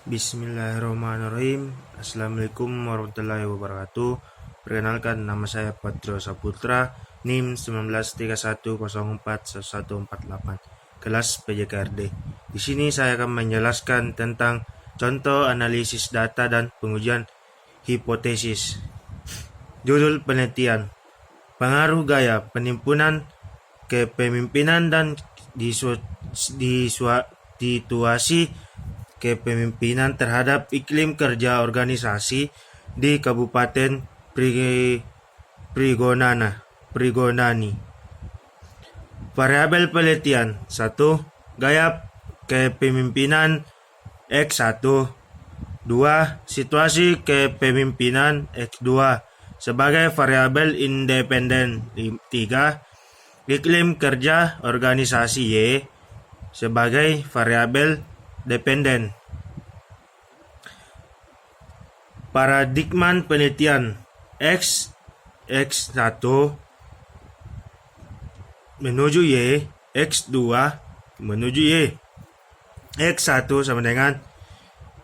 Bismillahirrahmanirrahim. Assalamualaikum warahmatullahi wabarakatuh. Perkenalkan, nama saya Patrio Saputra, NIM 1931041148, kelas PJKRD. Di sini saya akan menjelaskan tentang contoh analisis data dan pengujian hipotesis. Judul penelitian: pengaruh gaya penimbunan kepemimpinan dan situasi kepemimpinan terhadap iklim kerja organisasi di Kabupaten Prigonani. Variabel penelitian: 1. Gaya kepemimpinan X1. 2. Situasi kepemimpinan X2 sebagai variabel independen. 3. Iklim kerja organisasi Y sebagai variabel dependen. Paradigma penelitian: X1 menuju Y, X2 menuju Y. X1 sama dengan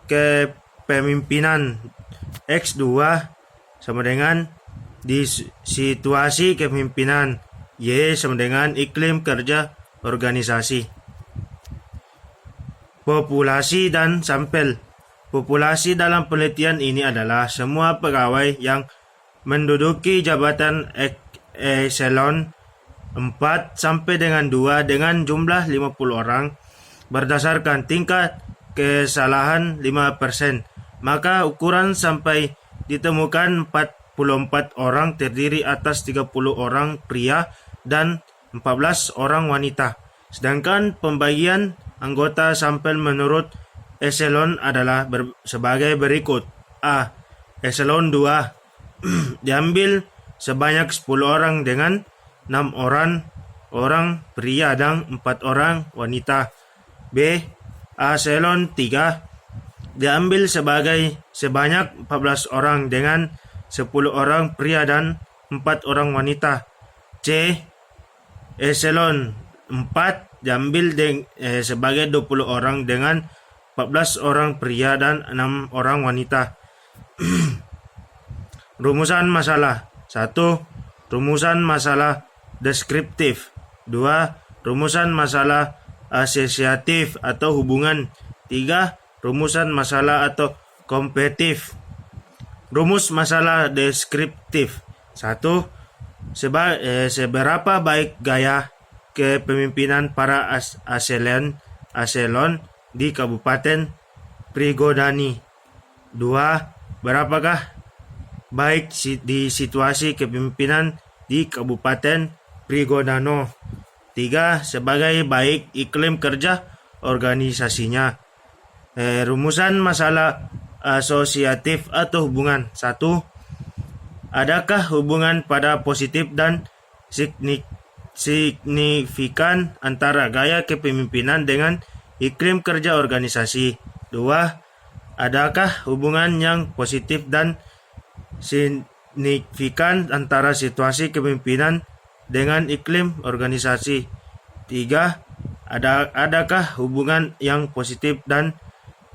kepemimpinan, X2 sama dengan di situasi kepemimpinan, Y sama dengan iklim kerja organisasi. Populasi dan sampel. Populasi dalam penelitian ini adalah semua pegawai yang menduduki jabatan eselon 4 sampai dengan 2 dengan jumlah 50 orang berdasarkan tingkat kesalahan 5%. Maka ukuran sampai ditemukan 44 orang terdiri atas 30 orang pria dan 14 orang wanita. Sedangkan pembagian anggota sampel menurut eselon adalah sebagai berikut. A. Eselon 2 diambil sebanyak 10 orang dengan 6 orang pria dan 4 orang wanita. B. Eselon 3 diambil sebanyak 14 orang dengan 10 orang pria dan 4 orang wanita. C. Eselon 4 diambil sebagai 20 orang dengan 14 orang pria dan 6 orang wanita. Rumusan masalah: 1. Rumusan masalah deskriptif. 2. Rumusan masalah asosiatif atau hubungan. 3. Rumusan masalah atau kompetitif. Rumus masalah deskriptif: 1. Seberapa baik gaya kepemimpinan para eselon di Kabupaten Prigonani. 2. Berapakah baik di situasi kepemimpinan di Kabupaten Prigonano. 3. Sebagai baik iklim kerja organisasinya. Rumusan masalah asosiatif atau hubungan: 1. Adakah hubungan pada positif dan signifikan antara gaya kepemimpinan dengan iklim kerja organisasi? 2. Adakah hubungan yang positif dan signifikan antara situasi kepemimpinan dengan iklim organisasi? 3. Adakah hubungan yang positif dan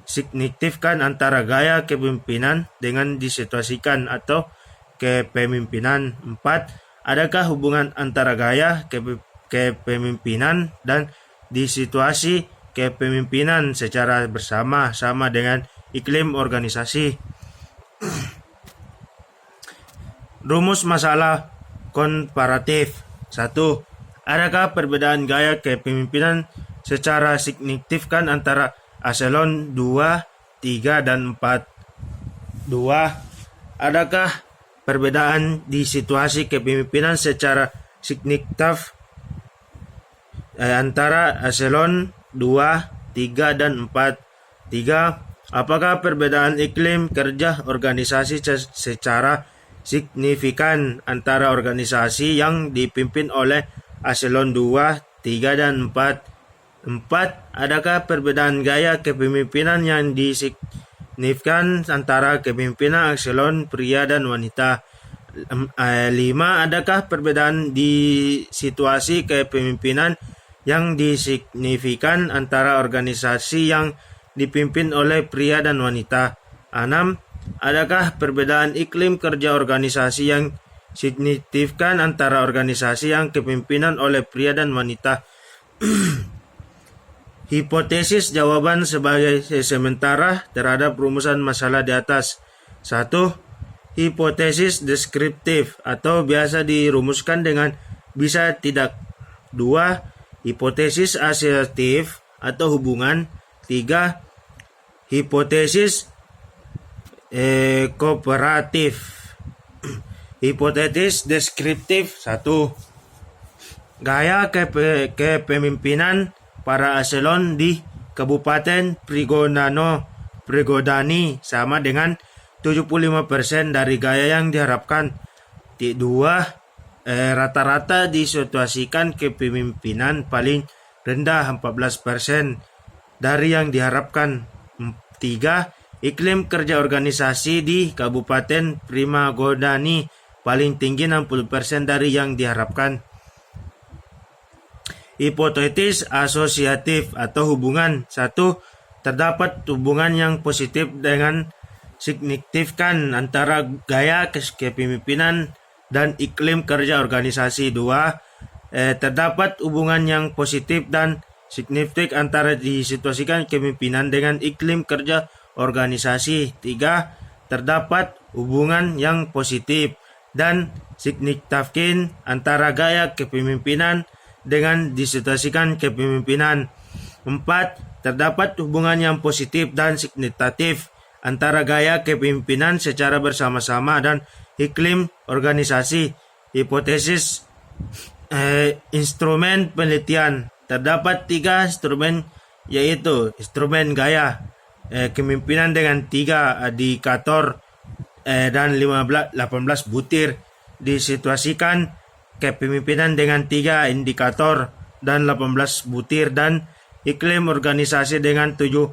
signifikan antara gaya kepemimpinan dengan disituasikan atau kepemimpinan? 4. Adakah hubungan antara gaya kepemimpinan dan di situasi kepemimpinan secara bersama-sama dengan iklim organisasi? Rumus masalah komparatif: 1. Adakah perbedaan gaya kepemimpinan secara signifikan antara eselon 2, 3, dan 4? 2. Adakah perbedaan di situasi kepemimpinan secara signifikan antara eselon 2, 3, dan 4? 3. Apakah perbedaan iklim kerja organisasi secara signifikan antara organisasi yang dipimpin oleh eselon 2, 3, dan 4? 4. Adakah perbedaan gaya kepemimpinan yang signifikan antara kepemimpinan eselon pria dan wanita? 5. Adakah perbedaan di situasi kepemimpinan yang disignifikan antara organisasi yang dipimpin oleh pria dan wanita. 6. Adakah perbedaan iklim kerja organisasi yang signifikan antara organisasi yang kepimpinan oleh pria dan wanita? Hipotesis jawaban sebagai sementara terhadap rumusan masalah di atas. 1. Hipotesis deskriptif atau biasa dirumuskan dengan bisa tidak. 2. Hipotesis asosiatif atau hubungan. 3. Hipotesis kooperatif. Hipotesis deskriptif. 1. Gaya kepemimpinan para eselon di Kabupaten Prigodani sama dengan 75% dari gaya yang diharapkan. 2. Rata-rata disituasikan kepemimpinan paling rendah 14% dari yang diharapkan. 3. Iklim kerja organisasi di Kabupaten Prigodani paling tinggi 60% dari yang diharapkan. Hipotesis asosiatif atau hubungan. 1. Terdapat hubungan yang positif dengan signifikan antara gaya kepemimpinan dan iklim kerja organisasi. 2. Terdapat hubungan yang positif dan signifikan antara disituasikan kepemimpinan dengan iklim kerja organisasi. 3. Terdapat hubungan yang positif dan signifikan antara gaya kepemimpinan dengan disituasikan kepemimpinan. 4. Terdapat hubungan yang positif dan signifikatif antara gaya kepemimpinan secara bersama-sama dan iklim organisasi. Hipotesis instrumen penelitian. Terdapat 3 instrumen, yaitu instrumen gaya kepemimpinan dengan 3 indikator dan 18 butir. Disituasikan kepemimpinan dengan 3 indikator dan 18 butir, dan iklim organisasi dengan 7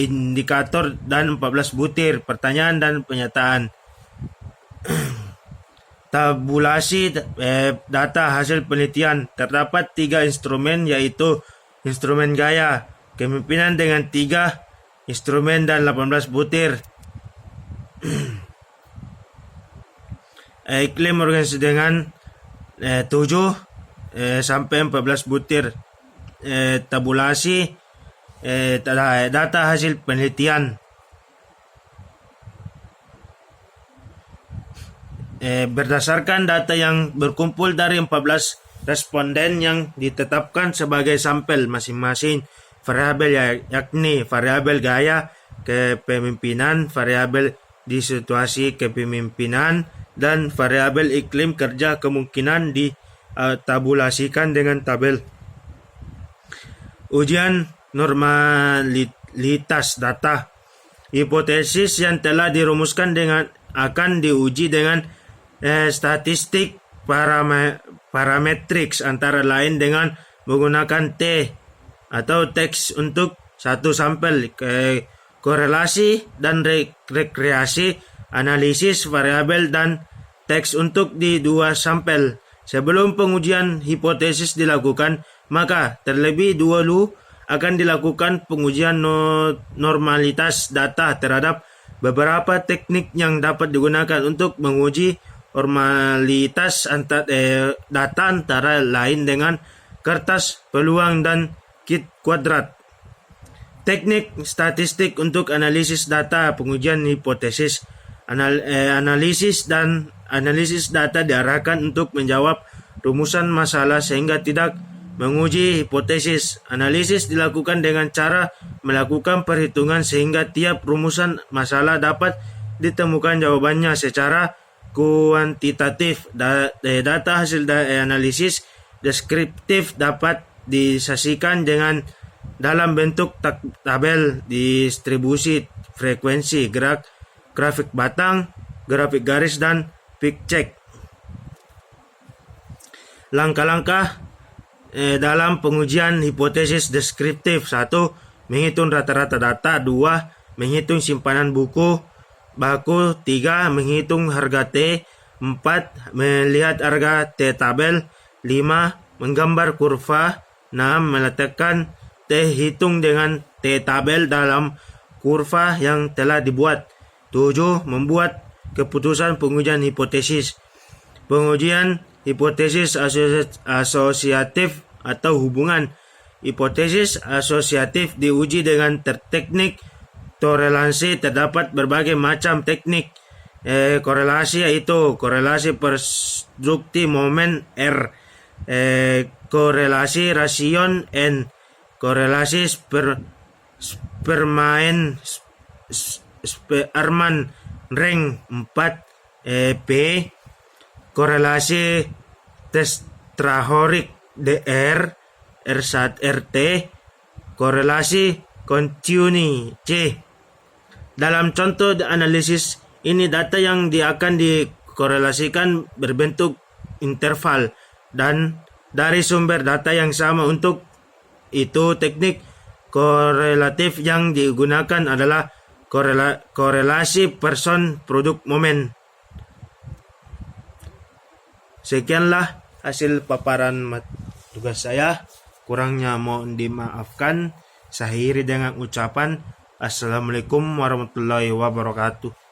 indikator dan 14 butir. Pertanyaan dan pernyataan. Tabulasi data hasil penelitian. Terdapat 3 instrumen, yaitu instrumen gaya kepemimpinan dengan 3 instrumen dan 18 butir. Iklim organisasi dengan 7 sampai 14 butir. Tabulasi data hasil penelitian. Berdasarkan data yang berkumpul dari 14 responden yang ditetapkan sebagai sampel masing-masing variabel, yakni variabel gaya kepemimpinan, variabel disituasi kepemimpinan, dan variabel iklim kerja kemungkinan ditabulasikan dengan tabel. Ujian normalitas data. Hipotesis yang telah dirumuskan akan diuji dengan statistik parametriks, antara lain dengan menggunakan T atau teks untuk satu sampel, korelasi dan rekreasi, analisis variabel, dan teks untuk di 2 sampel. Sebelum pengujian hipotesis dilakukan, maka terlebih dahulu akan dilakukan pengujian normalitas data terhadap beberapa teknik yang dapat digunakan untuk menguji normalitas data, antara lain dengan kertas, peluang, dan kit kuadrat. Teknik statistik untuk analisis data. Pengujian hipotesis. Analisis data diarahkan untuk menjawab rumusan masalah sehingga tidak menguji hipotesis. Analisis dilakukan dengan cara melakukan perhitungan sehingga tiap rumusan masalah dapat ditemukan jawabannya secara kuantitatif. Data hasil analisis deskriptif dapat disajikan dengan dalam bentuk tabel distribusi frekuensi, grafik batang, grafik garis, dan peak check. Langkah-langkah dalam pengujian hipotesis deskriptif. 1. Menghitung rata-rata data. 2. Menghitung simpanan buku baku. 3. Menghitung harga T. 4. Melihat harga T tabel. 5. Menggambar kurva. 6. Meletakkan T hitung dengan tabel dalam kurva yang telah dibuat. 7. Membuat keputusan pengujian hipotesis. Pengujian hipotesis asosiatif atau hubungan. Hipotesis asosiatif diuji dengan teknik korelasi. Terdapat berbagai macam teknik korelasi, yaitu korelasi produksi momen R, korelasi rasion N, korelasi Spearman ring 4, P, korelasi tetrahorik DR, R1RT, korelasi Contini C. Dalam contoh analisis ini, data yang akan dikorelasikan berbentuk interval dan dari sumber data yang sama. Untuk itu, teknik korelatif yang digunakan adalah korelasi person produk momen. Sekianlah hasil paparan tugas saya. Kurangnya mohon dimaafkan. Saya akhiri dengan ucapan Assalamualaikum warahmatullahi wabarakatuh.